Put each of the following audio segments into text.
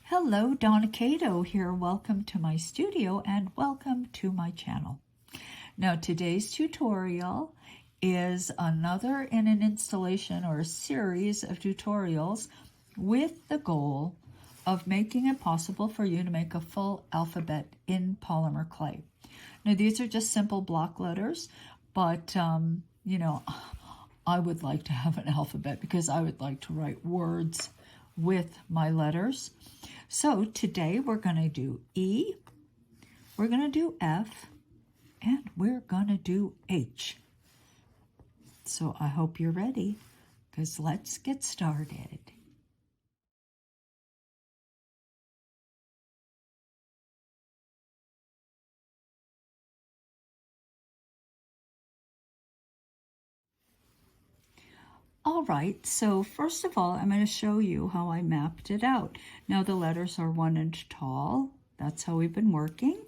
Hello, Donna Kato here. Welcome to my studio and welcome to my channel. Now, today's tutorial is another in an installation or a series of tutorials with the goal of making it possible for you to make a full alphabet in polymer clay. Now, these are just simple block letters, but I would like to have an alphabet because I would like to write words with my letters. So today we're going to do E, we're going to do F, and we're going to do H. So I hope you're ready, because let's get started. All right, so first of all, I'm going to show you how I mapped it out. Now the letters are 1 inch tall. That's how we've been working.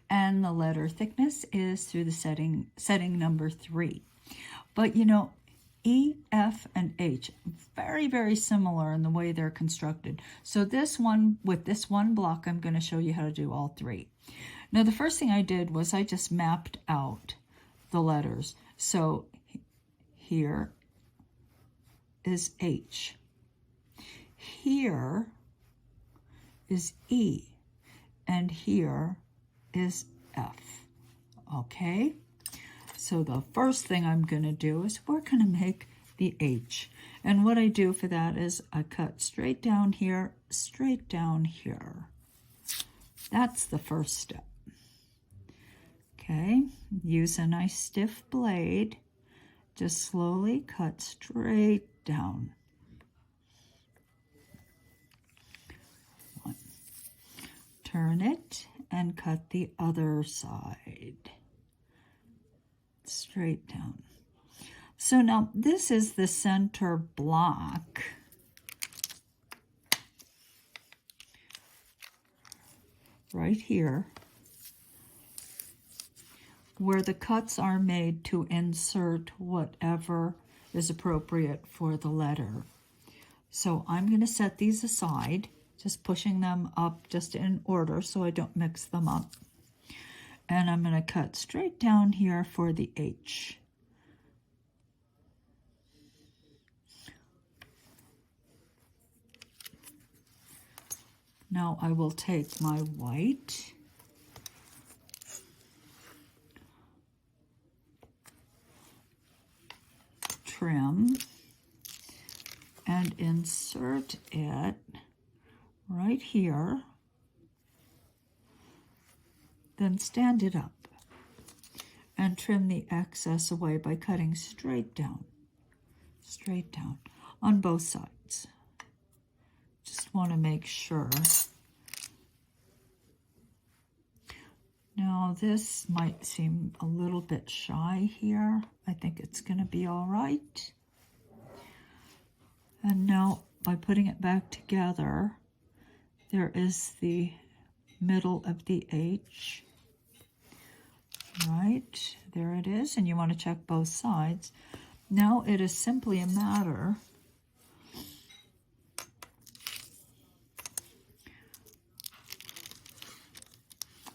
And the letter thickness is through the setting number 3. But you know, E, F, and H, very, very similar in the way they're constructed. So this one, with this one block, I'm going to show you how to do all 3. Now the first thing I did was I just mapped out the letters. So here is H. Here is E, and here is F. Okay? So the first thing I'm going to do is we're going to make the H. And what I do for that is I cut straight down here, straight down here. That's the first step. Okay? Use a nice stiff blade. Just slowly cut straight down. One. Turn it and cut the other side. Straight down. So now this is the center block. Right here, where the cuts are made to insert whatever is appropriate for the letter. So I'm going to set these aside, just pushing them up just in order so I don't mix them up. And I'm going to cut straight down here for the H. Now I will take my white trim and insert it right here, then stand it up and trim the excess away by cutting straight down on both sides. Just want to make sure. Now this might seem a little bit shy here. I think it's going to be all right. And now by putting it back together, there is the middle of the H. Right, there it is, and you want to check both sides. Now it is simply a matter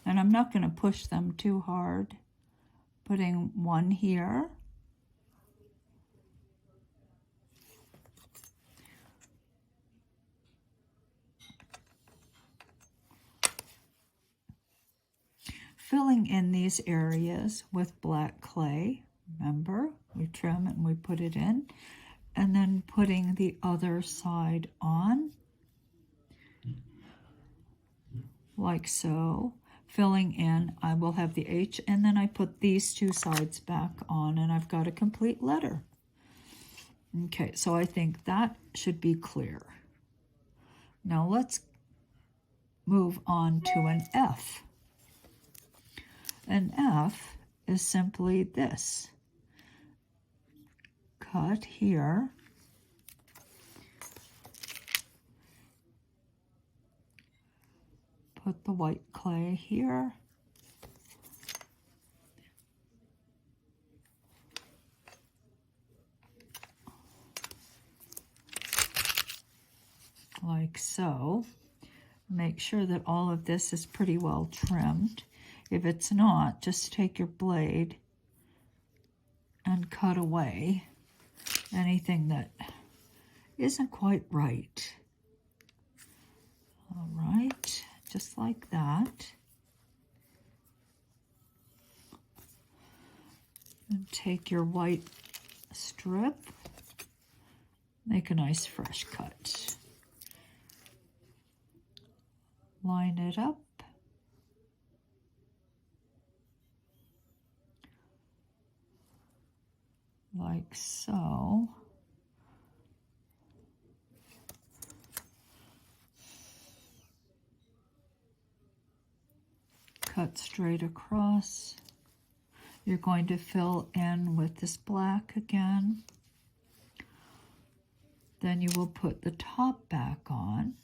and I'm not going to push them too hard. Putting one here. Filling in these areas with black clay. Remember, we trim and we put it in. And then putting the other side on. Like so. Filling in, I will have the H, and then I put these two sides back on, and I've got a complete letter. Okay, so I think that should be clear. Now let's move on to an F. An F is simply this. Cut here. Put the white clay here. Like so. Make sure that all of this is pretty well trimmed. If it's not, just take your blade and cut away anything that isn't quite right. All right, just like that. And take your white strip, make a nice fresh cut. Line it up. Like so. Cut straight across. You're going to fill in with this black again. Then you will put the top back on.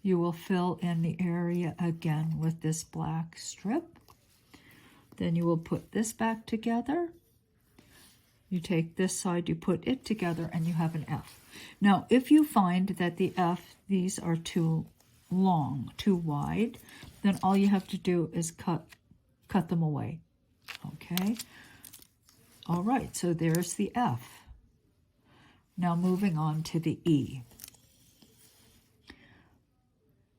You will fill in the area again with this black strip. Then you will put this back together. You take this side, you put it together, and you have an F. Now, if you find that the F, these are too long, too wide, then all you have to do is cut them away. Okay? All right, so there's the F. Now moving on to the E.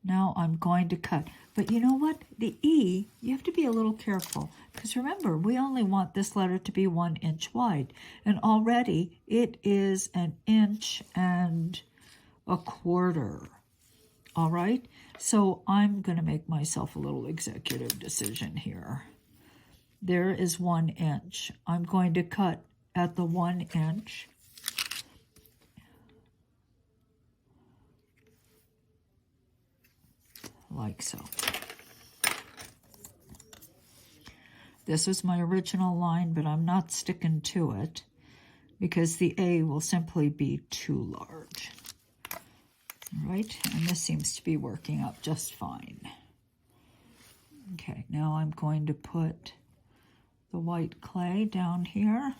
Now I'm going to cut. But you know what? The E, you have to be a little careful. Because remember, we only want this letter to be 1 inch wide. And already it is 1 1/4 inches. All right? So I'm going to make myself a little executive decision here. There is 1 inch. I'm going to cut at the 1 inch. Like so. This was my original line, but I'm not sticking to it because the A will simply be too large. All right, and this seems to be working out just fine. Okay, now I'm going to put the white clay down here.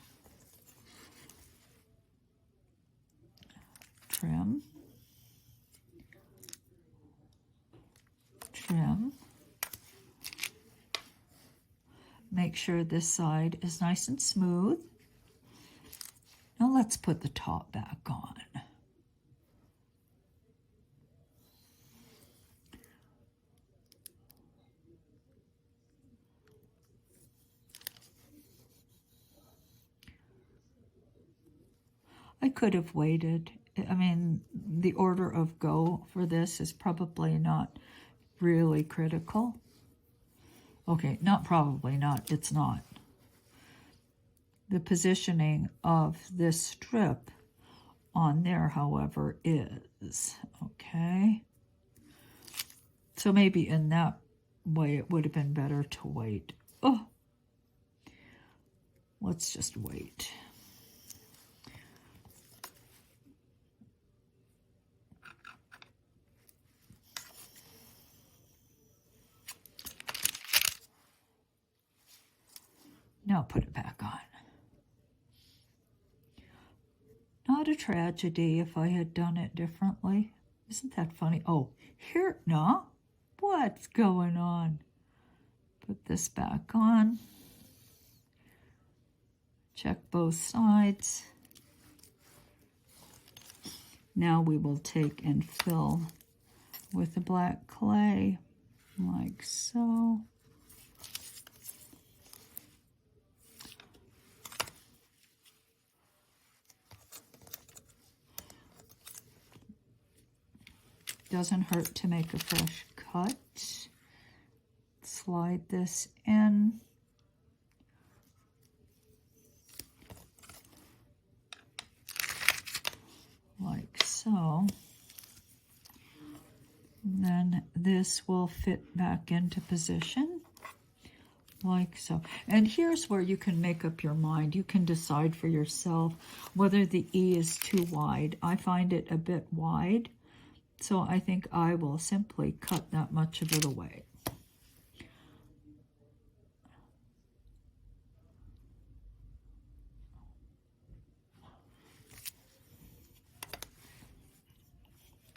Trim. Trim. Make sure this side is nice and smooth. Now let's put the top back on. I could have waited. I mean, the order of go for this is probably not really critical. Okay, not probably not, it's not. The positioning of this strip on there, however, is, okay? So maybe in that way it would have been better to wait. Oh, let's just wait. Now put it back on. Not a tragedy if I had done it differently. Isn't that funny? Oh, here, no. What's going on? Put this back on. Check both sides. Now we will take and fill with the black clay, like so. Doesn't hurt to make a fresh cut. Slide this in. Like so. And then this will fit back into position. Like so. And here's where you can make up your mind. You can decide for yourself whether the E is too wide. I find it a bit wide. So I think I will simply cut that much of it away.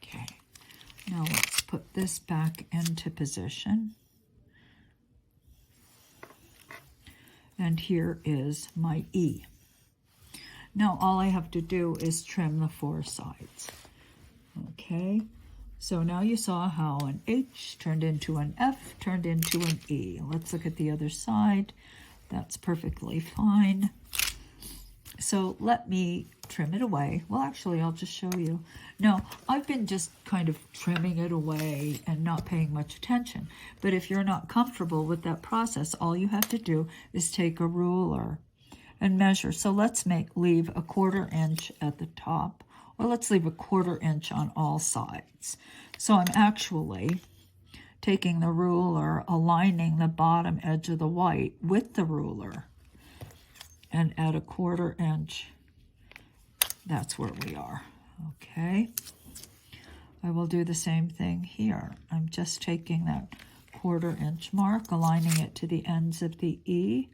Okay, Now let's put this back into position. And here is my E. Now all I have to do is trim the 4 sides. Okay, so now you saw how an H turned into an F, turned into an E. Let's look at the other side. That's perfectly fine. So let me trim it away. Well, actually, I'll just show you. No, I've been just kind of trimming it away and not paying much attention. But if you're not comfortable with that process, all you have to do is take a ruler and measure. So let's leave a 1/4 inch at the top, or let's leave a 1/4 inch on all sides. So I'm actually taking the ruler, aligning the bottom edge of the white with the ruler, and at a 1/4 inch, that's where we are. Okay, I will do the same thing here. I'm just taking that 1/4 inch mark, aligning it to the ends of the E,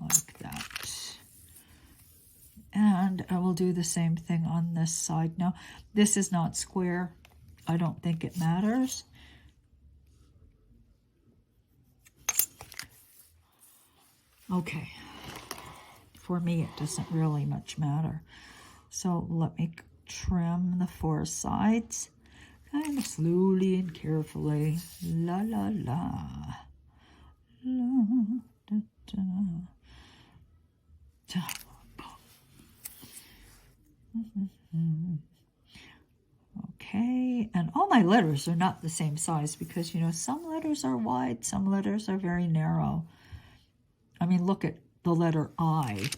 like that. And I will do the same thing on this side. Now, this is not square. I don't think it matters. Okay, for me it doesn't really much matter. So let me trim the 4 sides, kind of slowly and carefully. La la la. La, da, da. Da. Okay, and all my letters are not the same size because, you know, some letters are wide, some letters are very narrow. I mean, look at the letter I.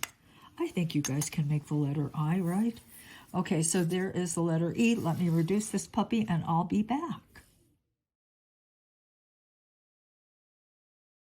I think you guys can make the letter I, right? Okay, so there is the letter E. Let me reduce this puppy and I'll be back.